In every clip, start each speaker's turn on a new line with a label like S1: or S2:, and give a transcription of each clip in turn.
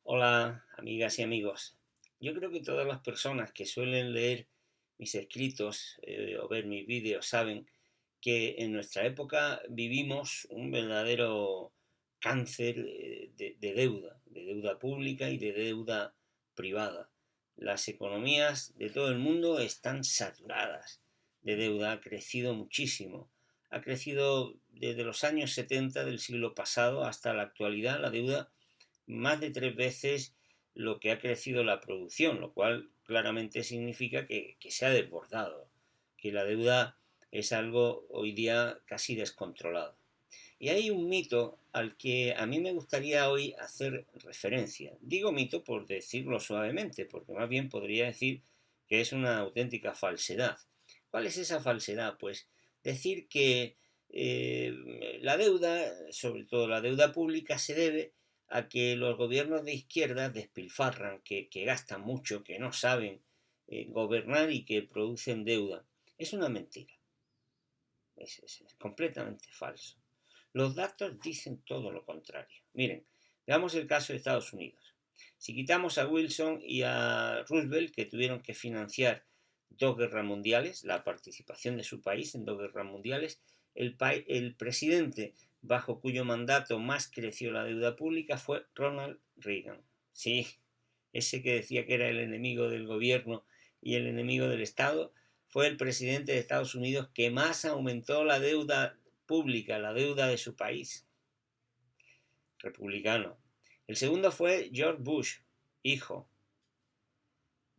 S1: Hola, amigas y amigos. Yo creo que todas las personas que suelen leer mis escritos o ver mis vídeos saben que en nuestra época vivimos un verdadero cáncer de deuda pública y de deuda privada. Las economías de todo el mundo están saturadas de deuda, ha crecido muchísimo. Ha crecido desde los años 70 del siglo pasado hasta la actualidad la deuda más de 3 veces lo que ha crecido la producción, lo cual claramente significa que se ha desbordado, que la deuda es algo hoy día casi descontrolado. Y hay un mito al que a mí me gustaría hoy hacer referencia. Digo mito por decirlo suavemente, porque más bien podría decir que es una auténtica falsedad. ¿Cuál es esa falsedad? Pues decir que la deuda, sobre todo la deuda pública, se debe a que los gobiernos de izquierda despilfarran, que gastan mucho, que no saben gobernar y que producen deuda. Es una mentira. Es completamente falso. Los datos dicen todo lo contrario. Miren, veamos el caso de Estados Unidos. Si quitamos a Wilson y a Roosevelt, que tuvieron que financiar 2 guerras mundiales, la participación de su país en 2 guerras mundiales, el presidente bajo cuyo mandato más creció la deuda pública fue Ronald Reagan. Sí, ese que decía que era el enemigo del gobierno y el enemigo del Estado, fue el presidente de Estados Unidos que más aumentó la deuda pública, la deuda de su país, republicano. El segundo fue George Bush, hijo.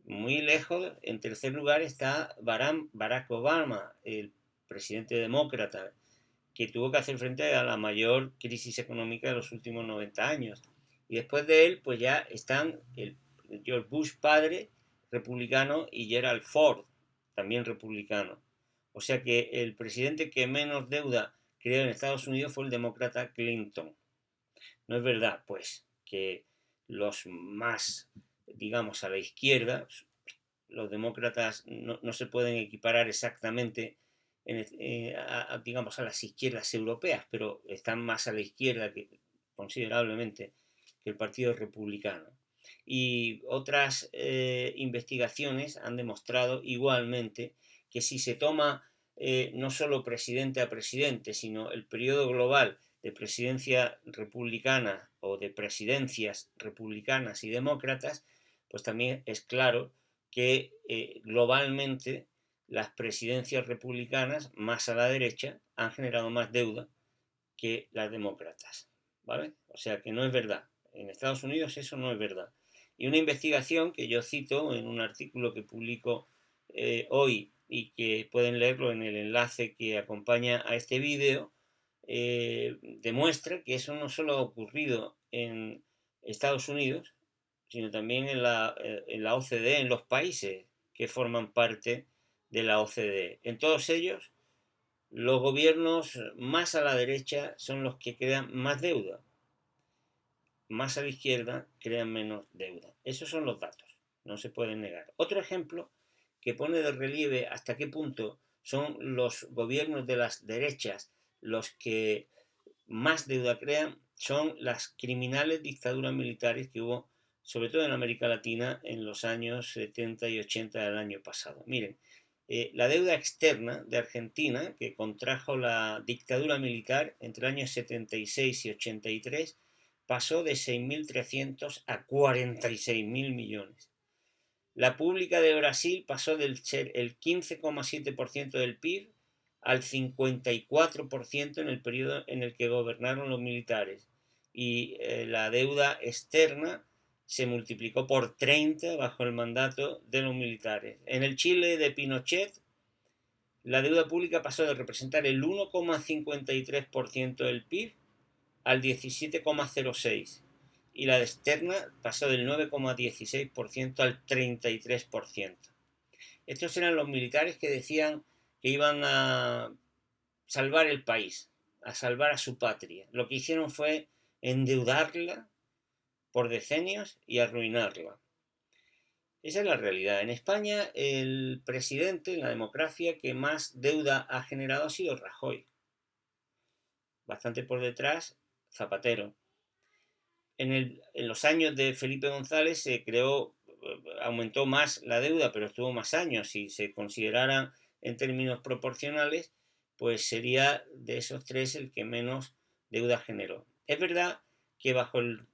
S1: Muy lejos, en tercer lugar, está Barack Obama, el presidente demócrata, que tuvo que hacer frente a la mayor crisis económica de los últimos 90 años. Y después de él, pues ya están el George Bush padre, republicano, y Gerald Ford, también republicano. O sea que el presidente que menos deuda creó en Estados Unidos fue el demócrata Clinton. No es verdad, pues, que los más, digamos, a la izquierda, los demócratas no se pueden equiparar exactamente digamos, a las izquierdas europeas, pero están más a la izquierda considerablemente que el Partido Republicano. Y otras investigaciones han demostrado igualmente que si se toma no solo presidente a presidente, sino el periodo global de presidencia republicana o de presidencias republicanas y demócratas, pues también es claro que globalmente las presidencias republicanas más a la derecha han generado más deuda que las demócratas, ¿vale? O sea que no es verdad. En Estados Unidos eso no es verdad. Y una investigación que yo cito en un artículo que publico hoy y que pueden leerlo en el enlace que acompaña a este vídeo, demuestra que eso no solo ha ocurrido en Estados Unidos, sino también en la OCDE, en los países que forman parte de la OCDE. En todos ellos, los gobiernos más a la derecha son los que crean más deuda, más a la izquierda crean menos deuda. Esos son los datos, no se pueden negar. Otro ejemplo que pone de relieve hasta qué punto son los gobiernos de las derechas los que más deuda crean son las criminales dictaduras militares que hubo, sobre todo en América Latina, en los años 70 y 80 del año pasado. Miren, la deuda externa de Argentina, que contrajo la dictadura militar entre el año 76 y 83, pasó de 6.300 a 46.000 millones. La pública de Brasil pasó del ser el 15,7% del PIB al 54% en el periodo en el que gobernaron los militares. Y la deuda externa se multiplicó por 30 bajo el mandato de los militares. En el Chile de Pinochet, la deuda pública pasó de representar el 1,53% del PIB al 17,06%. Y la externa pasó del 9,16% al 33%. Estos eran los militares que decían que iban a salvar el país, a salvar a su patria. Lo que hicieron fue endeudarla por decenios y arruinarla. Esa es la realidad. En España, el presidente en la democracia que más deuda ha generado ha sido Rajoy. Bastante por detrás, Zapatero. en los años de Felipe González se creó, aumentó más la deuda, pero estuvo más años. Si se consideraran en términos proporcionales, pues sería de esos tres el que menos deuda generó. Es verdad que bajo el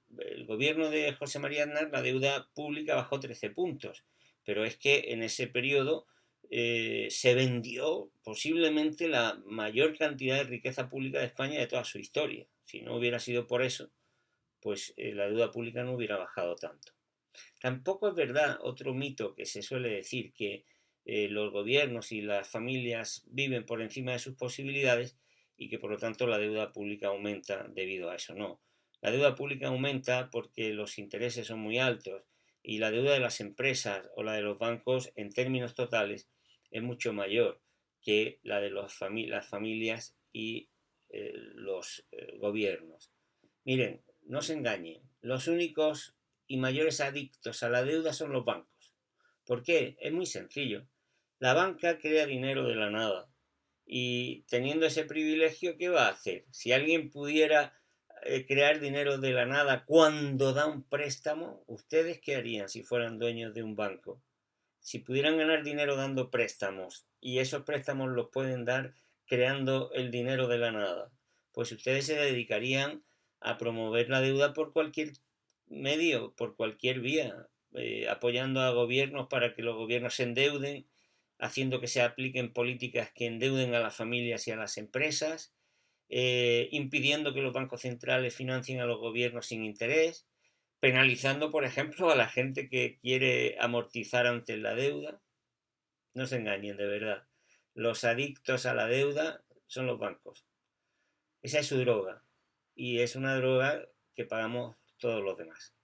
S1: gobierno de José María Aznar la deuda pública bajó 13 puntos, pero es que en ese periodo se vendió posiblemente la mayor cantidad de riqueza pública de España de toda su historia. Si no hubiera sido por eso, pues la deuda pública no hubiera bajado tanto. Tampoco es verdad, otro mito que se suele decir, que los gobiernos y las familias viven por encima de sus posibilidades y que por lo tanto la deuda pública aumenta debido a eso. No, la deuda pública aumenta porque los intereses son muy altos y la deuda de las empresas o la de los bancos en términos totales es mucho mayor que la de las familias y los gobiernos. Miren, no se engañen, los únicos y mayores adictos a la deuda son los bancos. ¿Por qué? Es muy sencillo. La banca crea dinero de la nada y teniendo ese privilegio, ¿qué va a hacer? Si alguien pudiera crear dinero de la nada cuando da un préstamo, ¿ustedes qué harían si fueran dueños de un banco? Si pudieran ganar dinero dando préstamos y esos préstamos los pueden dar creando el dinero de la nada, pues ustedes se dedicarían a promover la deuda por cualquier medio, por cualquier vía, apoyando a gobiernos para que los gobiernos se endeuden, haciendo que se apliquen políticas que endeuden a las familias y a las empresas, impidiendo que los bancos centrales financien a los gobiernos sin interés, penalizando, por ejemplo, a la gente que quiere amortizar ante la deuda. No se engañen, de verdad. Los adictos a la deuda son los bancos. Esa es su droga. Y es una droga que pagamos todos los demás.